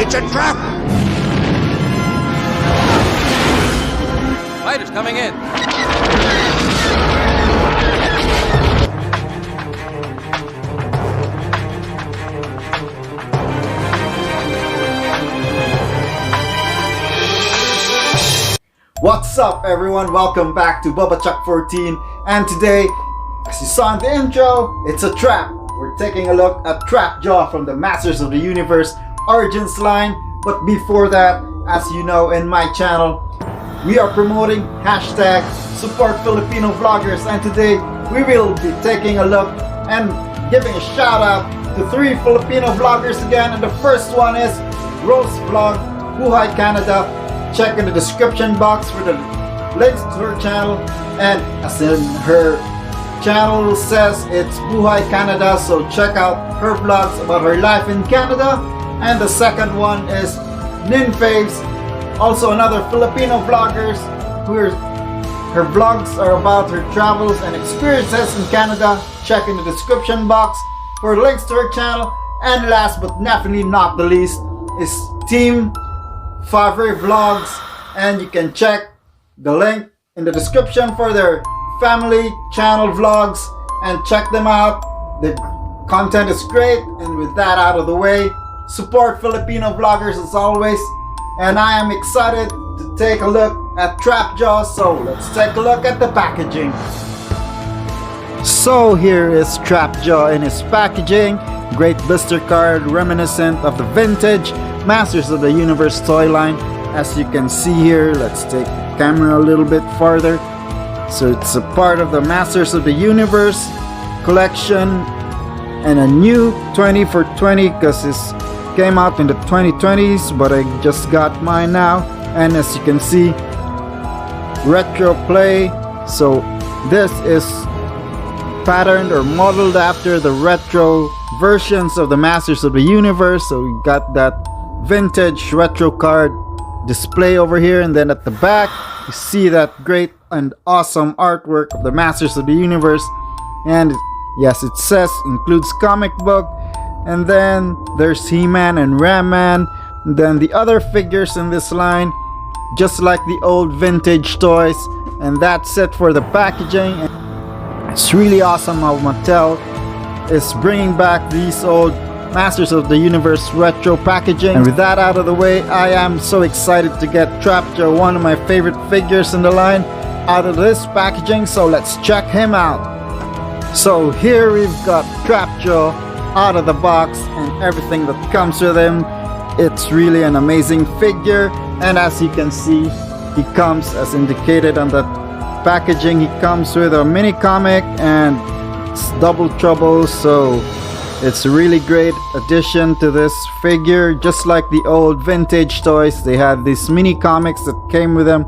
It's a trap! Fighters coming in. What's up everyone, welcome back to Bubba Chuck 14, and today, as you saw in the intro, it's a trap. We're taking a look at Trapjaw from the Masters of the Universe Origins line. But before that, as you know, in my channel we are promoting hashtag support Filipino vloggers, and today we will be taking a look and giving a shout out to 3 Filipino vloggers again, and the first one is Rose Vlog, Buhay Canada. Check in the description box for the links to her channel, and as in her channel says, it's Buhay Canada, so check out her vlogs about her life in Canada. And the second one is Ninfaves, also another Filipino vloggers who her vlogs are about her travels and experiences in Canada. Check in the description box for links to her channel. And last but definitely not the least is Team Favre Vlogs, and you can check the link in the description for their family channel vlogs and check them out. The content is great, and with that out of the way, support Filipino vloggers as always. And I am excited to take a look at Trapjaw, so let's take a look at the packaging. So here is Trapjaw in his packaging. Great blister card reminiscent of the vintage Masters of the Universe toy line. As you can see here, let's take the camera a little bit farther. So it's a part of the Masters of the Universe collection, and a new 20 for 20 because this came out in the 2020s, but I just got mine now. And as you can see, retro play. So this is patterned or modeled after the retro versions of the Masters of the Universe. So we got that vintage retro card display over here, and then at the back you see that great and awesome artwork of the Masters of the Universe. And yes, it says includes comic book, and then there's He-Man and Ram-Man, and then the other figures in this line just like the old vintage toys. And that's it for the packaging. It's really awesome how Mattel is bringing back these old Masters of the Universe retro packaging. And with that out of the way, I am so excited to get Trapjaw, one of my favorite figures in the line, out of this packaging. So let's check him out. So here we've got Trapjaw out of the box and everything that comes with him. It's really an amazing figure, and as you can see, he comes as indicated on the packaging. He comes with a mini comic and it's Double Trouble, so it's a really great addition to this figure. Just like the old vintage toys, they had these mini comics that came with them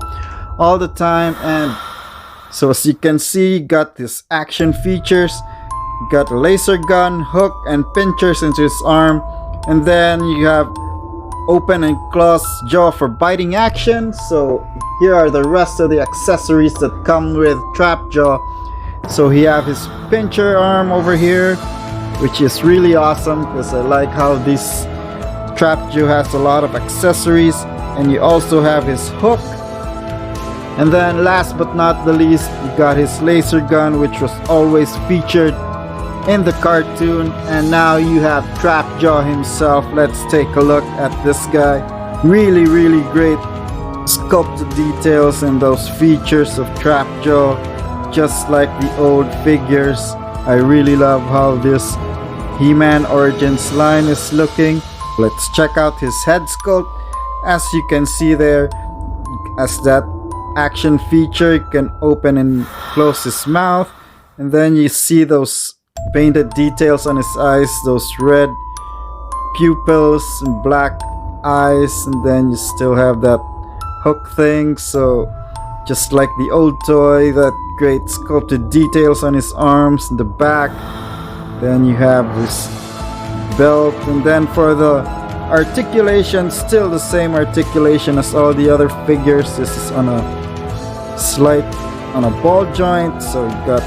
all the time. And so as you can see, got this action features, got a laser gun, hook and pinchers into his arm, and then you have open and close jaw for biting action. So here are the rest of the accessories that come with Trapjaw. So he have his pincher arm over here, which is really awesome because I like how this Trapjaw has a lot of accessories. And you also have his hook, and then last but not the least, you got his laser gun, which was always featured in the cartoon. And now you have Trapjaw himself. Let's take a look at this guy. Really great sculpted details and those features of Trapjaw, just like the old figures. I really love how this He-Man Origins line is looking. Let's check out his head sculpt. As you can see there, as that action feature, you can open and close his mouth, and then you see those painted details on his eyes, those red pupils and black eyes, and then you still have that hook thing. So just like the old toy, that great sculpted details on his arms and the back. Then you have this belt, and then for the articulation, still the same articulation as all the other figures. This is on a ball joint, so you got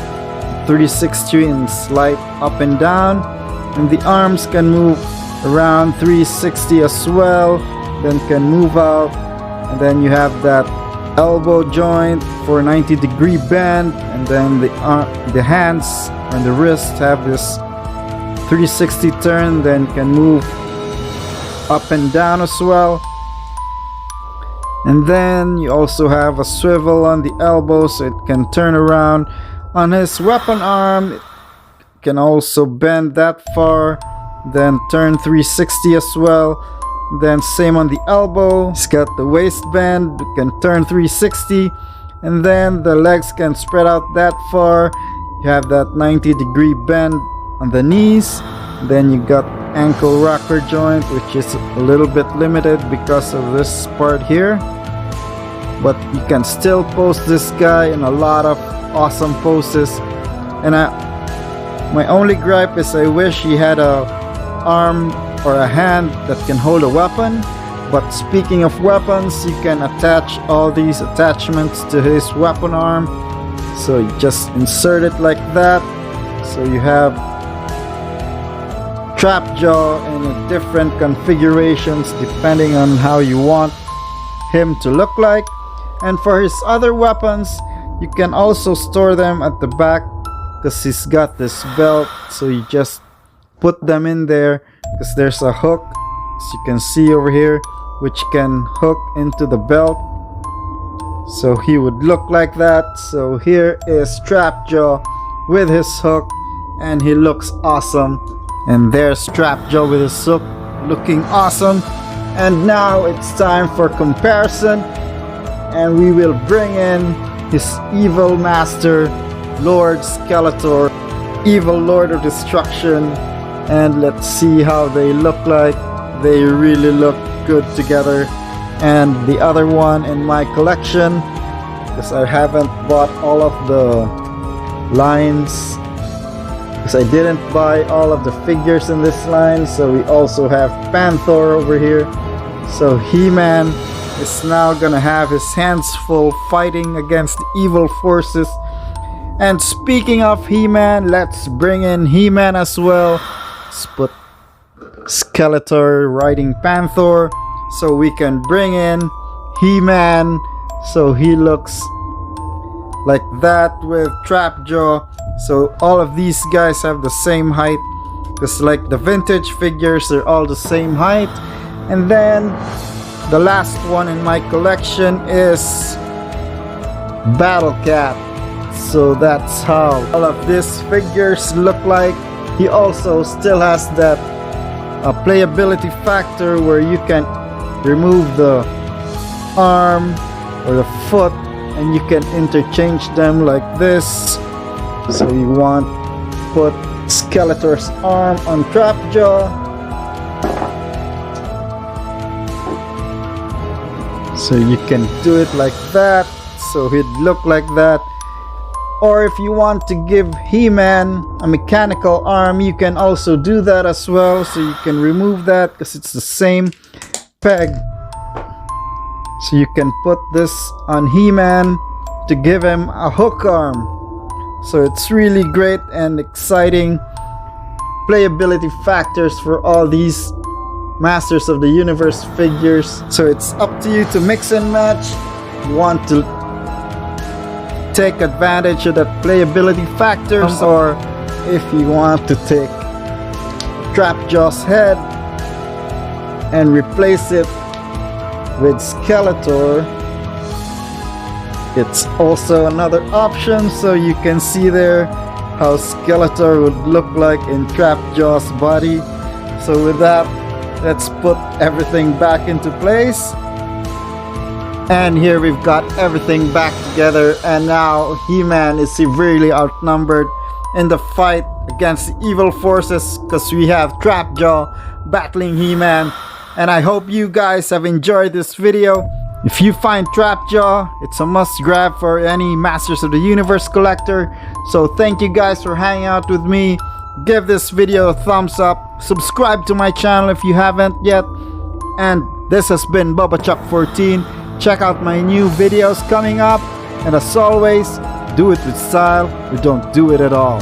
360 and slide up and down, and the arms can move around 360 as well, then can move out. And then you have that elbow joint for 90-degree bend, and then the hands and the wrist have this 360 turn, then can move up and down as well. And then you also have a swivel on the elbow so it can turn around. On his weapon arm, it can also bend that far, then turn 360 as well. Then same on the elbow, it's got the waist bend, it can turn 360, and then the legs can spread out that far. You have that 90-degree bend on the knees. Then you got ankle rocker joint, which is a little bit limited because of this part here, but you can still pose this guy in a lot of awesome poses. And my only gripe is I wish he had a arm or a hand that can hold a weapon. But speaking of weapons, you can attach all these attachments to his weapon arm. So you just insert it like that. So you have trap jaw in different configurations depending on how you want him to look like. And for his other weapons, you can also store them at the back because he's got this belt. So you just put them in there because there's a hook, as you can see over here, which can hook into the belt. So he would look like that. So here is Trapjaw with his hook, and he looks awesome. And there's Trapjaw with his hook looking awesome. And now it's time for comparison, and we will bring in his evil master, Lord Skeletor, evil Lord of Destruction, and let's see how they look like. They really look good together. And the other one in my collection, because I haven't bought all of the lines, because I didn't buy all of the figures in this line. So we also have Panther over here. So He-Man is now gonna have his hands full fighting against evil forces. And speaking of He-Man, let's bring in He-Man as well. Let's put Skeletor riding Panther so we can bring in He-Man so he looks like that with Trapjaw. So all of these guys have the same height, because like the vintage figures, they're all the same height. And then the last one in my collection is Battle Cat. So that's how all of these figures look like. He also still has that playability factor where you can remove the arm or the foot and you can interchange them like this. So you want to put Skeletor's arm on Trapjaw. So you can do it like that, so he'd look like that. Or if you want to give He-Man a mechanical arm, you can also do that as well. So you can remove that because it's the same peg. So you can put this on He-Man to give him a hook arm. So it's really great and exciting playability factors for all these Masters of the Universe figures. So it's up to you to mix and match. You want to take advantage of that playability factors, or if you want to take Trapjaw's head and replace it with Skeletor, it's also another option. So you can see there how Skeletor would look like in Trapjaw's body. So with that, let's put everything back into place. And here we've got everything back together, and now He-Man is severely outnumbered in the fight against the evil forces because we have Trapjaw battling He-Man. And I hope you guys have enjoyed this video. If you find Trapjaw, it's a must grab for any Masters of the Universe collector. So thank you guys for hanging out with me. Give this video a thumbs up. Subscribe to my channel if you haven't yet. And this has been BubbaChuck14. Check out my new videos coming up. And as always, do it with style or don't do it at all.